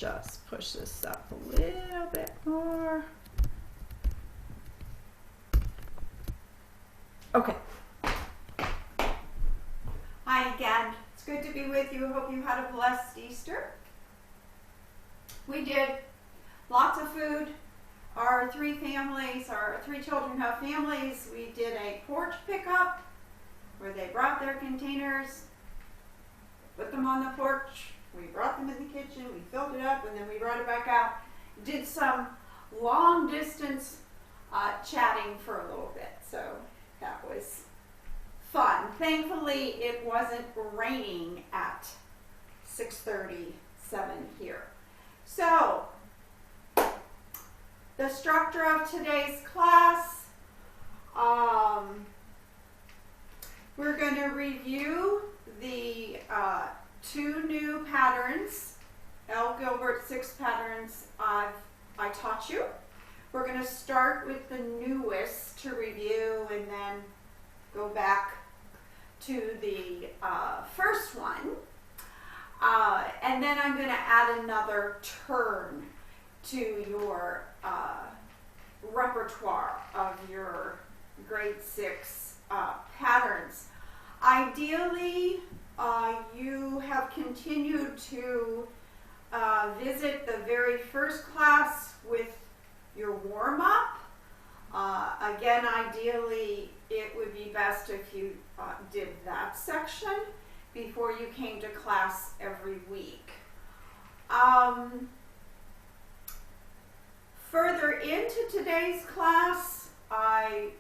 just push this up a little bit more. Okay. Hi again. It's good to be with you. Hope you had a blessed Easter. We did lots of food. Our three children have families. We did a porch pickup where they brought their containers, put them on the porch. We brought them in the kitchen. We filled it up and then we brought it back out. Did some long distance chatting for a little bit. So that was fun. Thankfully, it wasn't raining at 6:37 here. So, the structure of today's class, we're going to review the 2 new patterns, L. Gilbert 6 patterns I taught you. We're going to start with the newest to review and then go back to the first one. And then I'm going to add another turn to your repertoire of your grade 6 patterns. Ideally, you have continued to visit the very first class with your warm-up. Again, ideally, it would be best if you did that section before you came to class every week. Further into today's class, I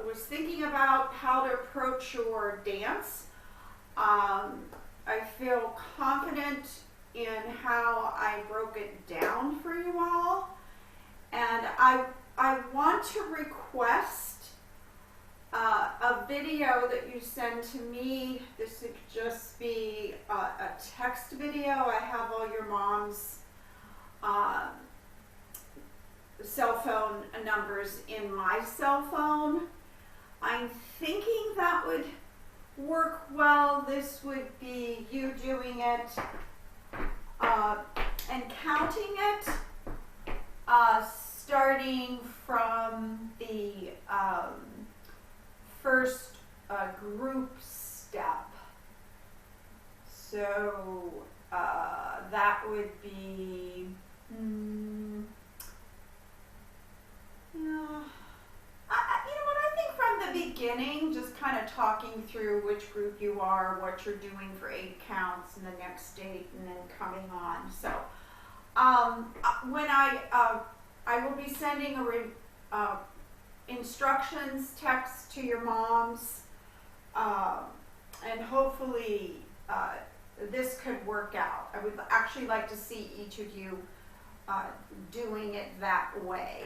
was thinking about how to approach your dance. I feel confident in how I broke it down for you all, and I want to request a video that you send to me. This would just be a text video. I have all your mom's cell phone numbers in my cell phone. I'm thinking that would work well. This would be you doing it and counting it, starting from the first group step. So that would be, I think from the beginning, just kind of talking through which group you are, what you're doing for 8 counts and the next 8, and then coming on. So when I will be sending a instructions text to your moms, and hopefully this could work out. I would actually like to see each of you doing it that way.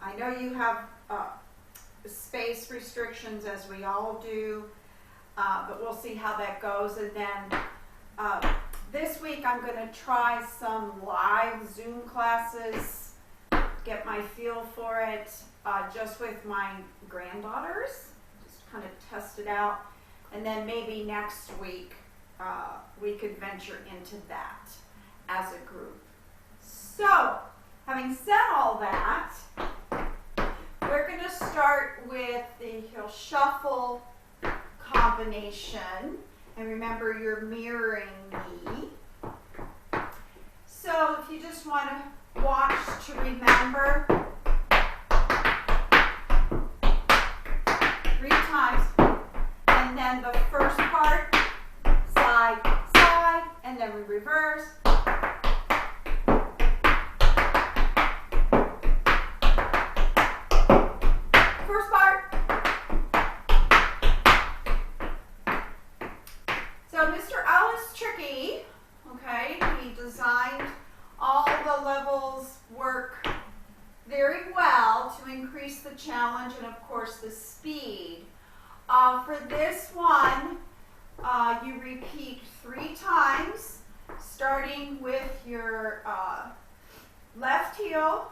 I know you have space restrictions, as we all do, but we'll see how that goes. And then this week I'm going to try some live Zoom classes, get my feel for it, just with my granddaughters, just kind of test it out. And then maybe next week we could venture into that as a group. So, having said all that, we're going to start with the heel shuffle combination. And remember, you're mirroring me. So if you just want to watch to remember, 3 times. And then the first part, side, side, and then we reverse. First part. So Mr. Alice Tricky, okay, he designed all the levels work very well to increase the challenge and of course the speed. For this one, you repeat 3 times, starting with your left heel,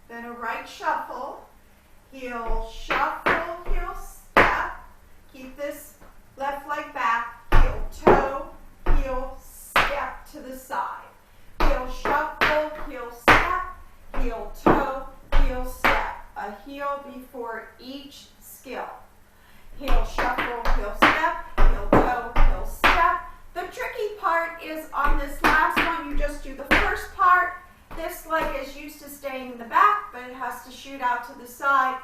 then a right shuffle, heel shuffle, heel step, keep this left leg back, heel toe, heel step to the side, heel shuffle, is on this last one, you just do the first part. This leg is used to staying in the back, but it has to shoot out to the side.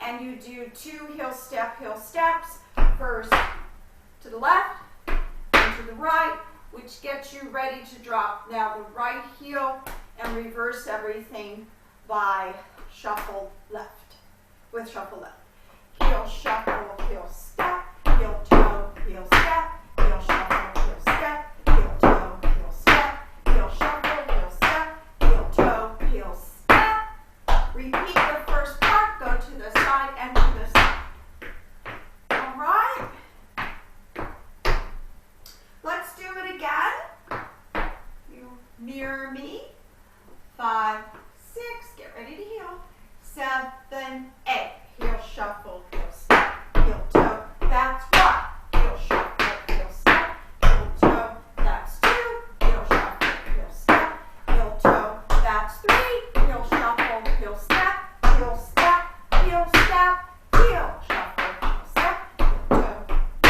And you do 2 heel steps, first to the left and to the right, which gets you ready to drop. Now the right heel, and reverse everything by shuffle left, with shuffle left. Heel shuffle, heel step, heel toe, heel step, heel shuffle, heel step, heel toe, heel step, heel shuffle, heel step, heel toe, heel step. Repeat the first part, go to the side and to the side. All right? Let's do it again. You mirror me. 5, 6, get ready to heel. 7, 8, heel shuffle, heel step, heel toe, that's 1. Heel shuffle, heel step, heel toe, that's 2. Heel shuffle, heel step, heel toe, that's 3. Heel shuffle, heel step, heel step, heel step, heel shuffle, heel step, heel toe.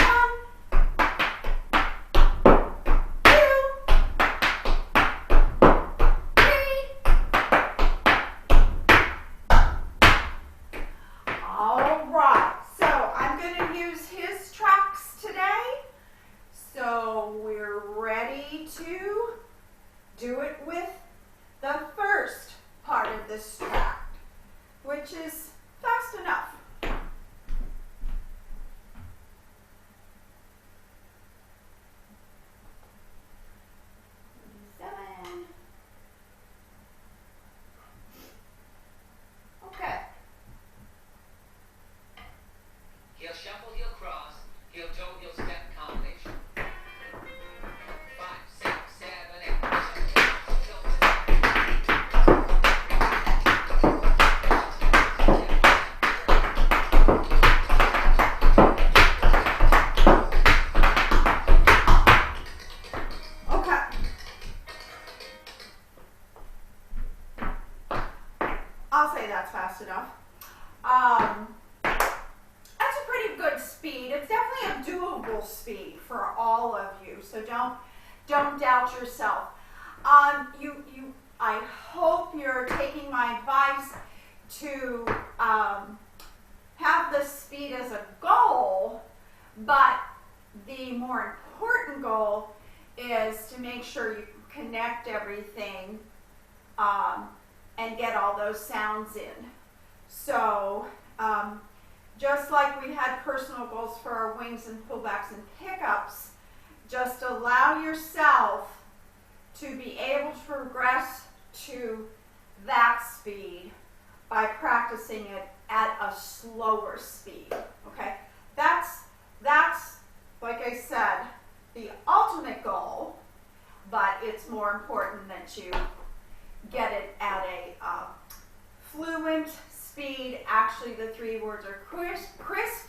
3 words are crisp,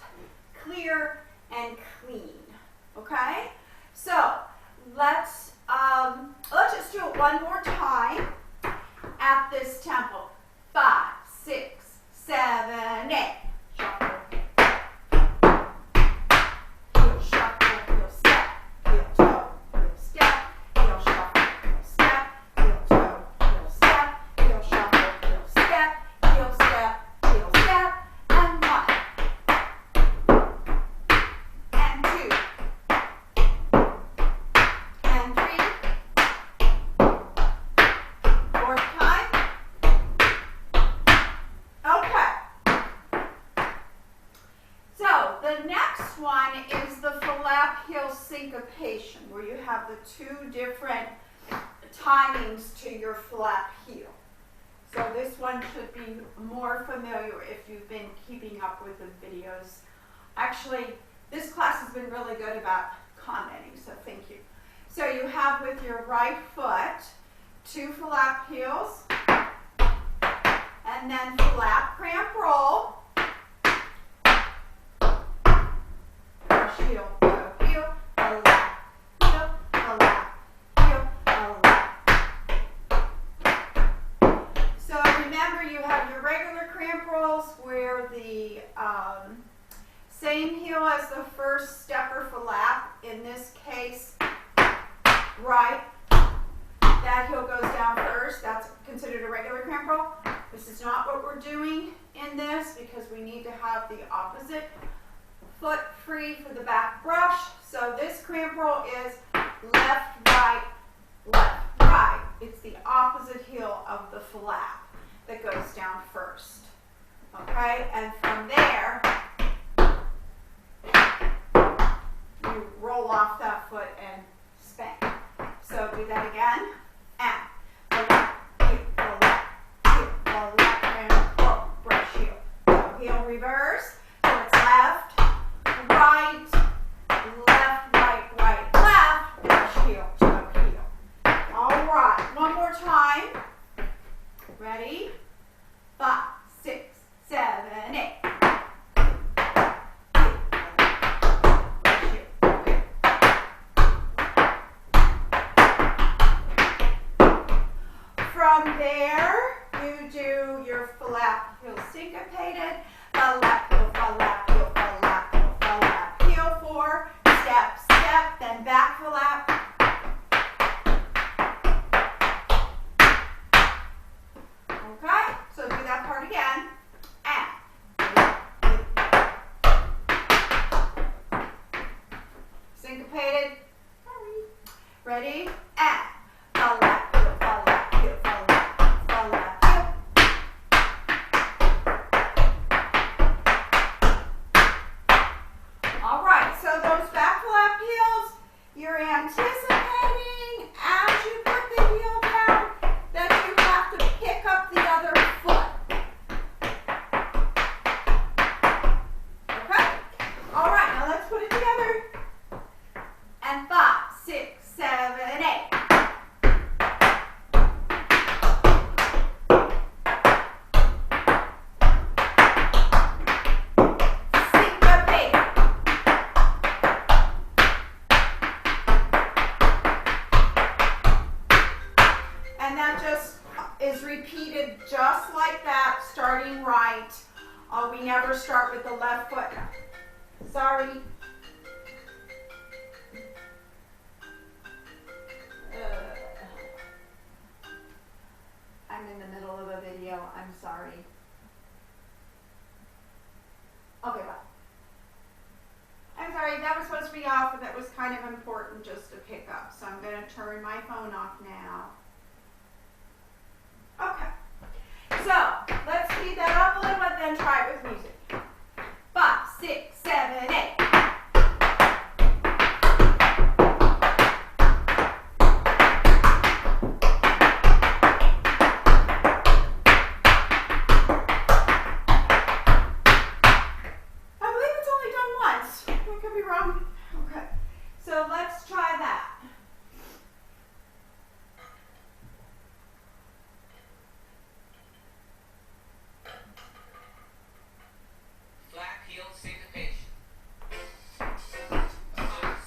clear, and clean. Okay? So let's just do it one more time at this tempo. 5, 6, 7, 8. Shuffle. Heel shuffle, heel step, heel toe, heel step, heel shuffle, heel step, heel toe, heel step, heel shuffle, heel step, heel step, heel step, and 1, and 2, and 3. Fourth time. Okay. So the next one is the flap heel syncopation, where you have the 2 different timings to your flap heel. So this one should be more familiar if you've been keeping up with the videos. Actually, this class has been really good about commenting, so thank you. So you have with your right foot 2 flap heels, and then flap cramp roll. Heel, go, heel, a lap, heel, a lap, heel, a lap. So remember, you have your regular cramp rolls where the same heel as the first step or flap. In this case, right. That heel goes down first. That's considered a regular cramp roll. This is not what we're doing in this because we need to have the opposite foot free for the back brush. So this cramp roll is left, right, left, right. It's the opposite heel of the flap that goes down first. Okay, and from there, you roll off that foot and spank. So do that again. And the left, and pull, brush heel. So heel reverse. So it's left, right, left, right, right, left, brush heel, choke heel. All right, one more time. Ready? 5, 6, 7, 8. From there, you do your flap heel syncopated, flap heel, flap heel, flap heel, flap heel, 4, step, step, then back flap. Okay, so do that part again. And syncopated. Ready? And flap heel, flap heel, flap heel. All right, so those back flap heels, you're anticipating as you put the heel down that you have to pick up the other foot. Okay? All right, now let's put it together. And 5, 6, 7, 8. Syncopate. And that just is repeated just like that, starting right. We never start with the left foot. Sorry. I'm in the middle of a video. I'm sorry. Okay, bye. I'm sorry, that was supposed to be off, but that was kind of important just to pick up. So I'm going to turn my phone off now. Okay. So let's speed that up a little bit, then try it with music. 5, 6, 7, 8. Okay, so let's try that. Flap heel syncopation. 5,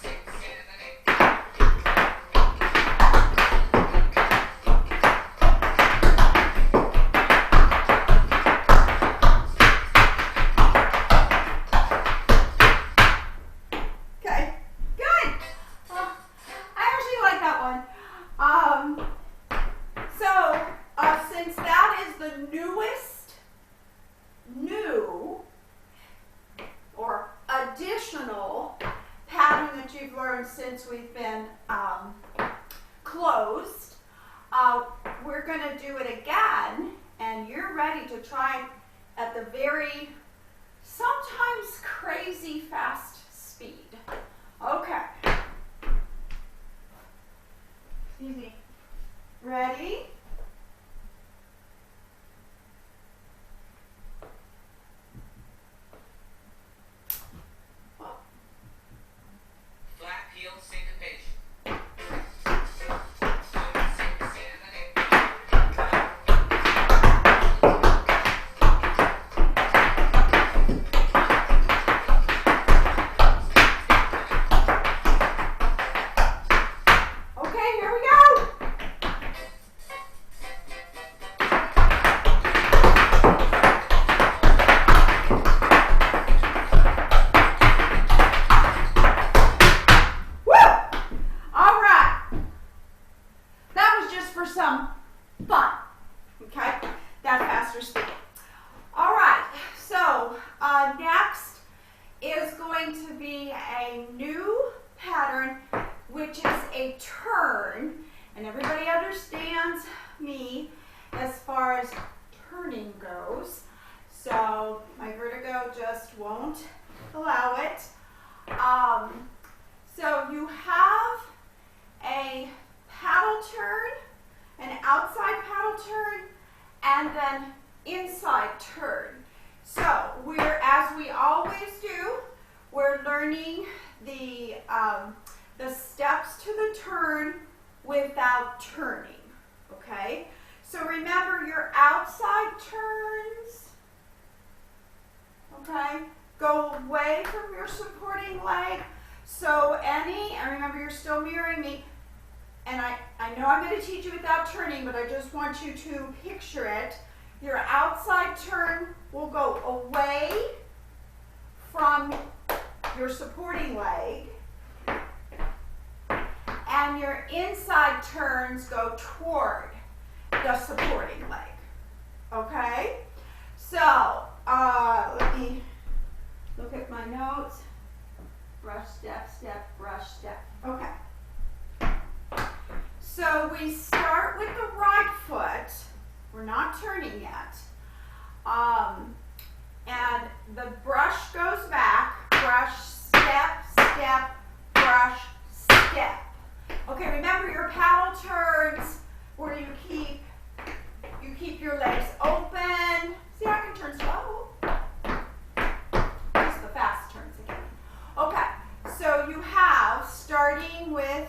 6, 7, 8. Okay, good. I actually like that one. Since that is the newest, new, or additional pattern that you've learned since we've been closed, we're going to do it again, and you're ready to try at the very, sometimes crazy fast speed. Okay. Excuse me. Ready? Flap heel syncopation. 5, 6, 7, 8. Okay, here we go. some fun. Okay, that faster speed. All right, so next is going to be a new pattern, which is a turn. And everybody understands me as far as turning goes. So my vertigo just won't allow it. So you have a paddle turn, an outside paddle turn, and then inside turn. So as we always do, we're learning the steps to the turn without turning, okay? So remember your outside turns, okay? Go away from your supporting leg. So and remember you're still mirroring me, and I know I'm going to teach you without turning, but I just want you to picture it. Your outside turn will go away from your supporting leg, and your inside turns go toward the supporting leg, okay? So, let me look at my notes. Brush, step, step, brush, step. Okay. So we start with the right foot. We're not turning yet. And the brush goes back. Brush, step, step, brush, step. Okay, remember your paddle turns where you keep your legs open. See, I can turn slow. Just the fast turns again. Okay, so you have, starting with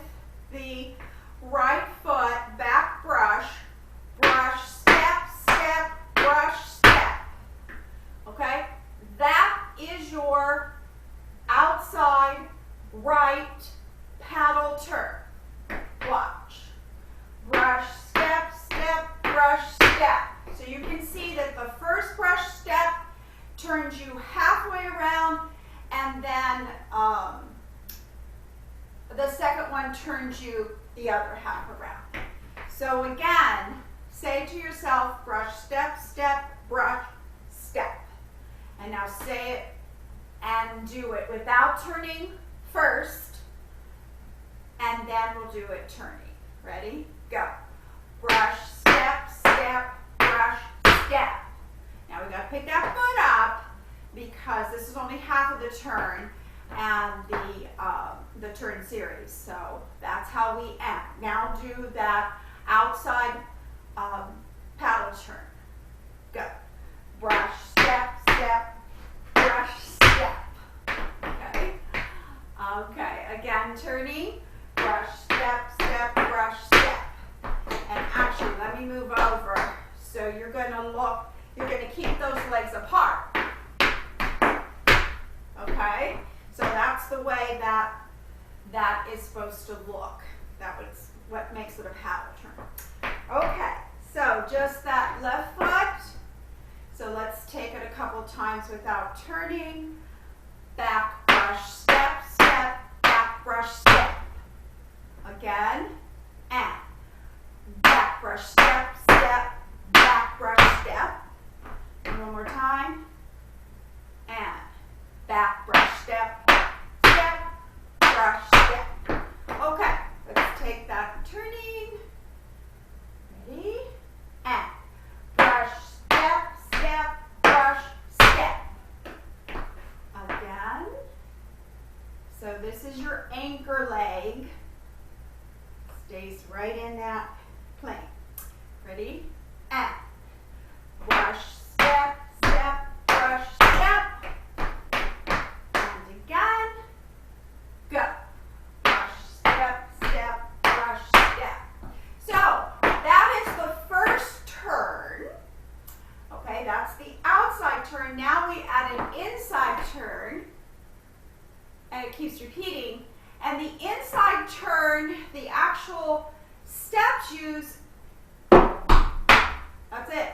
the right foot, back brush, brush, step, step, brush, step. Okay, that is your outside right paddle turn. Watch. Brush, step, step, brush, step. So you can see that the first brush step turns you halfway around, and then the second one turns you the other half around. So again, say to yourself, brush, step, step, brush, step. And now say it and do it without turning first, and then we'll do it turning. Ready? Go. Brush, step, step, brush, step. Now we got to pick that foot up because this is only half of the turn and the turn series. So that's how we end. Now do that outside paddle turn. Go. Brush, step, step, brush, step. Okay. Okay. Again, turning. Brush, step, step, brush, step. And actually, let me move over. So you're going to keep those legs apart. Okay? So that's the way that is supposed to look. That was what makes it a paddle turn. Okay, so just that left foot. So let's take it a couple times without turning. Back brush, step, step, back brush, step. Again, and back brush, step, step, back brush, step. And one more time. And back brush, step, step, brush, step. Okay, let's take that turning. Ready? And brush, step, step, brush, step. Again. So this is your anchor leg. Stays right in that plane. Ready? And brush, step, step, brush, step. And again. Go. Brush, step, step, brush, step. So that is the first turn. Okay, that's the outside turn. Now we add an inside turn. And it keeps repeating. And the inside turn, the actual steps use, that's it.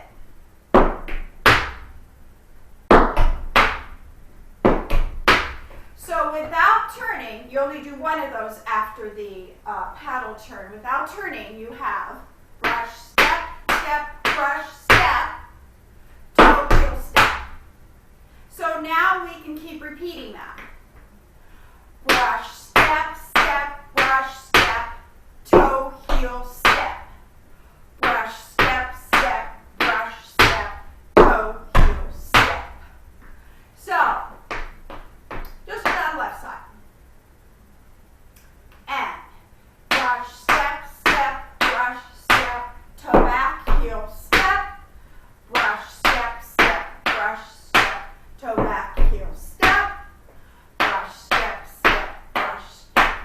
So without turning, you only do one of those after the paddle turn. Without turning, you have brush, brush, step, toe, heel, step. So now we can keep repeating that. Brush, step, step, brush, step, toe, heel, step. Brush, step, step, brush, step, toe, heel, step. So, just for that left side. And brush, step, step, brush, step, toe back, heel, step. Brush, step, step, brush, step, toe back, heel, step. Brush, step, step, brush, step.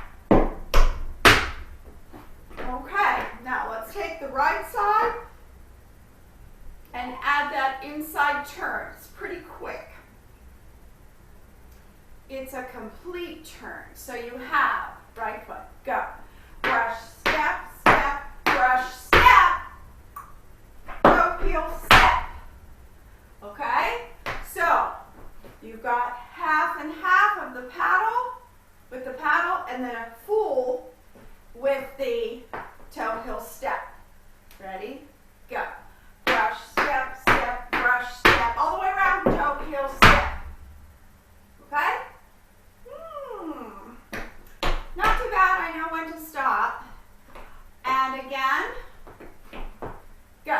Okay, now let's take the right side and add that inside turn. It's pretty quick. It's a complete turn. So you have right foot, go. Brush, step, step, brush, step. Toe, heel, step. Okay? So you've got half and half of the paddle with the paddle and then a full with the toe, heel, step. Ready? Go. Brush, step, step, brush, step. All the way around, toe, heel, step. Okay? Not too bad. I know when to stop. And again, go.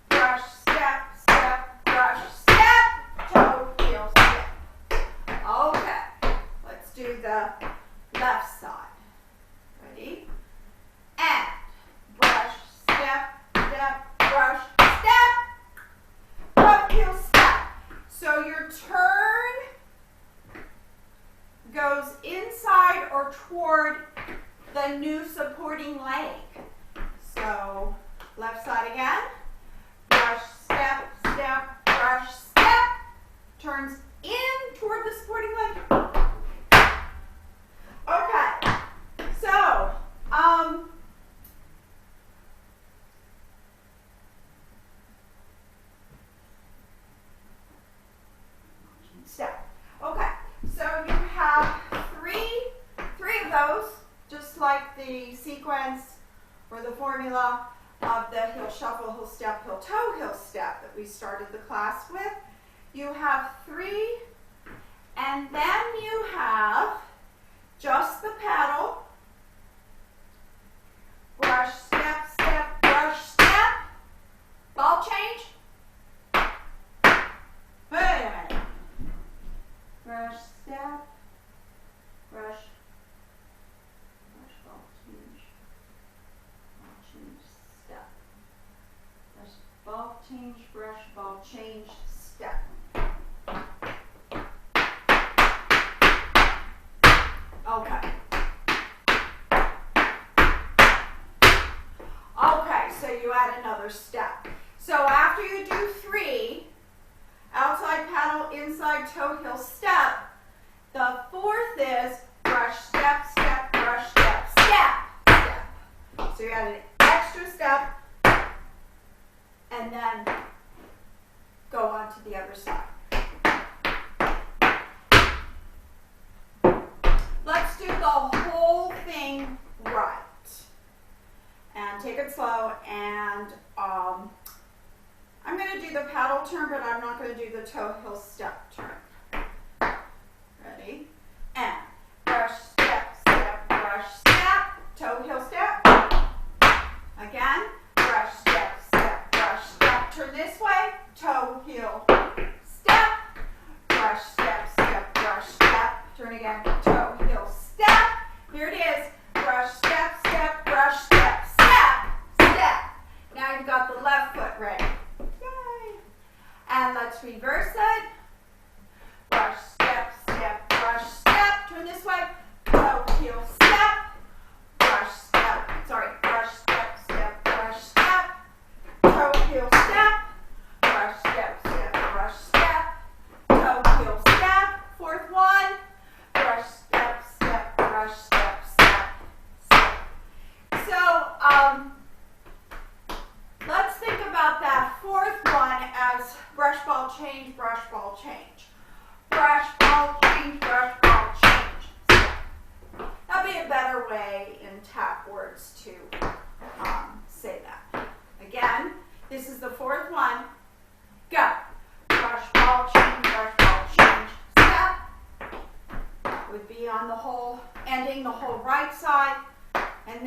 Brush, step, step, brush, step, toe, heel, step. Okay, let's do the left side. Ready? And brush, step, step, brush, step, toe, heel, step. So your turn goes inside or toward the new supporting leg. So left side again. Brush, step, step, brush, step. Turns in toward the supporting leg. Okay, so step. Okay, so you have three of those, just like the sequence or the formula of the heel shuffle, heel step, heel toe, heel step that we started the class with. You have 3, and then you have just the paddle. Brush, step, step, brush, step. Ball change. Wait a minute. Brush, step, brush, ball change, step. Brush, ball change, brush, ball change, step. Okay. Okay, so you add another step. So after you do 3, outside paddle, inside toe, heel, step, the 4th is brush, step, step, brush, step, step, step. So you add an extra step and then go on to the other side. Let's do the whole thing right. And take it slow, and I'm going to do the paddle turn, but I'm not going to do the toe, heel, step turn. Ready? And brush, step, step, brush, step, toe, heel, step. Again, brush, step, step, brush, step. Turn this way, toe, heel, step. Brush, step, step, brush, step. Turn again, toe, heel, step. Here it is. Brush, step, step, brush, step, step, step. Now you've got the left foot ready. Yay. And let's reverse it. Brush, step, step, brush, step. Turn this way. Toe, heel, step. Brush, step. Sorry. Brush, step, step, brush, step. Toe, heel, step. Brush, step, step, brush, step. Toe, heel, step. 4th one. Brush, step, step, brush, step, step, step. So, let's think about that 4th one as brush, ball, change, brush, ball, change. Brush, ball, change, brush, ball, change. That'd be a better way in tap words to say that. Again, this is the 4th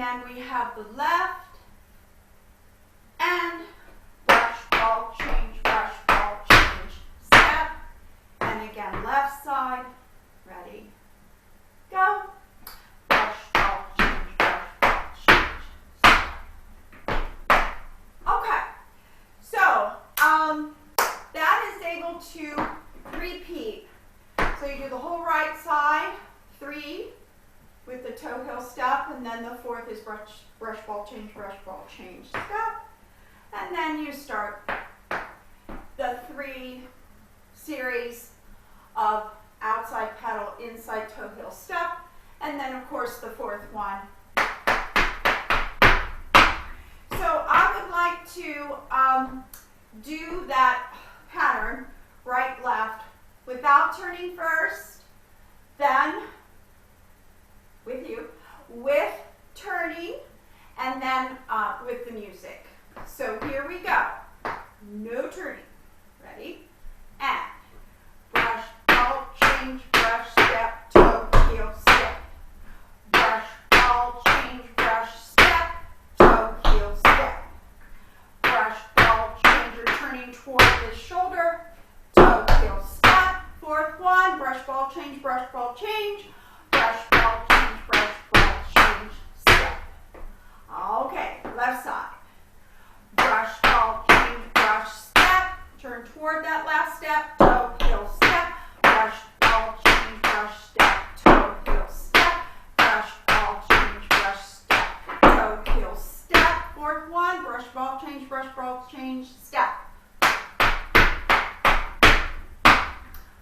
then we have the left and brush, ball, change, brush, ball, change, step. And again, left side, ready, go. Brush, ball, change, brush, ball, change, step. Okay, so that is able to repeat. So you do the whole right side, 3 with the toe heel step, and then the 4th is brush, ball, change, step. And then you start the 3 series of outside pedal, inside toe heel step, and then of course the 4th one. So I would like to do that pattern, right, left, without turning first, then with turning, and then with the music. So here we go. No turning. Ready? And brush, ball, change, brush, step, toe, heel, step. Brush, ball, change, brush, step, toe, heel, step. Brush, ball, change, you're turning toward the shoulder, toe, heel, step. 4th one, brush, ball, change, brush, ball, change. Brush, ball, change, brush, ball, change, step. Okay, left side. Brush, ball, change, brush, step. Turn toward that last step, toe, heel, step. Brush, ball, change, brush, step, toe, heel, step. Brush, ball, change, brush, step, toe, heel, step. 4th one, brush, ball, change, step.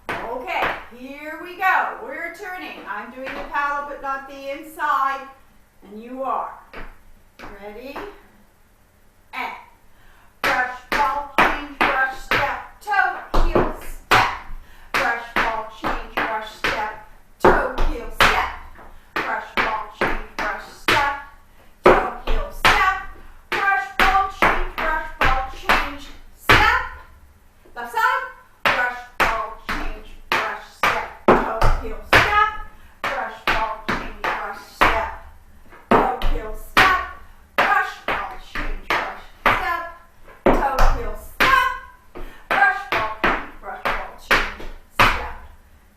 Okay, here we go. We're turning. I'm doing the paddle but not the inside, and you are. Ready? And brush, ball, change, brush, step, toe, heel, step. Brush, ball, change, brush, step, toe, heel, step. Brush, ball, change, brush, step, toe, heel, step. Brush, ball, change, step. Left side. Brush, ball, change, brush, step, toe, heel, step. Brush, ball, change, brush, step, toe, heel, step. Brush, ball, change, brush, step, toe, heel, step. Brush, ball, change, step.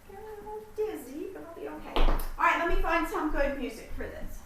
Getting a little dizzy, but I'll be okay. All right, let me find some good music for this.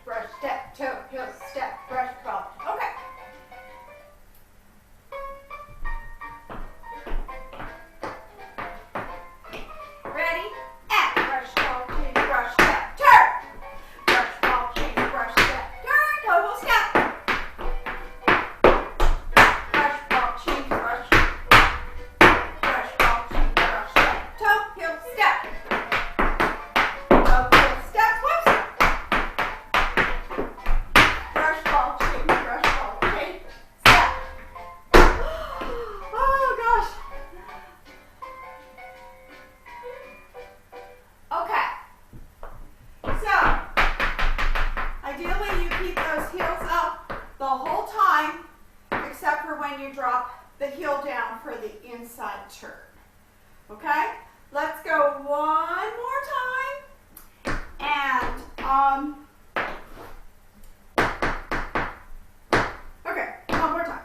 Brush, step, toe, heel, step, brush, ball. Okay. Ready? And brush, ball, change, brush, step, turn. Brush, ball, change, brush, step, turn, toe, heel, step. Brush, ball, change, brush, ball, change, brush, step, toe, heel, step. Toe, heel, step, whoops. Brush, ball, change, step. Oh gosh. Okay. So, ideally you keep those heels up the whole time, except for when you drop the heel down for the inside turn. Okay? Let's go one more time. And, okay, one more time.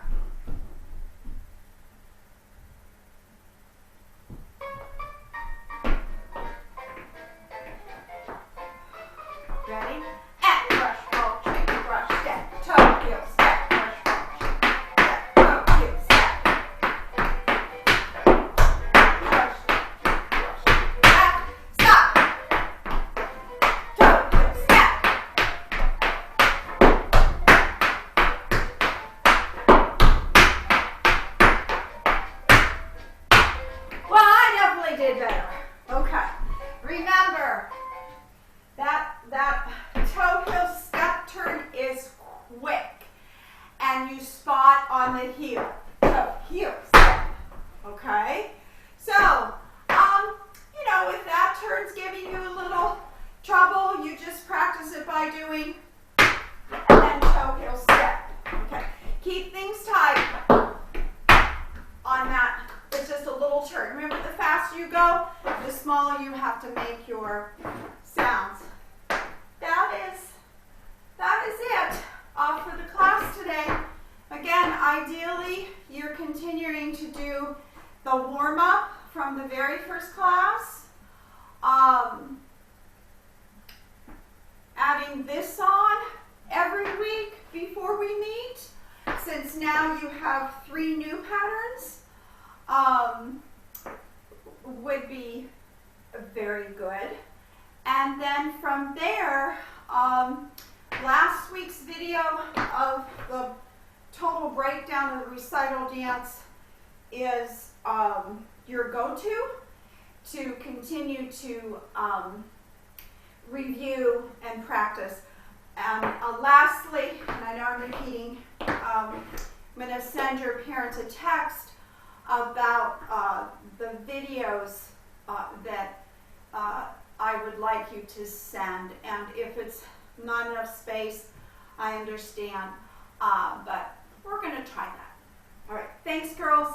Ready? And brush, ball, change, brush, step, toe, heel, step, brush, ball, change, step, toe, heel, step. Brush, step, stop. Toe, heel, step. Well, I definitely did better. Okay. Remember, on the heel, toe, heel, step. Okay? So, you know, if that turn's giving you a little trouble, you just practice it by doing and then toe, heel, step. Okay? Keep things tight on that. It's just a little turn. Remember, the faster you go, the smaller you have to make your sounds. That is it for the class today. Again, ideally, you're continuing to do the warm-up from the very first class. Adding this on every week before we meet, since now you have 3 new patterns, would be very good. And then from there, last week's video of the total breakdown of the recital dance is your go-to to continue to review and practice. And lastly, and I know I'm repeating, I'm going to send your parents a text about the videos that I would like you to send. And if it's not enough space, I understand, but we're going to try that. All right, thanks, girls.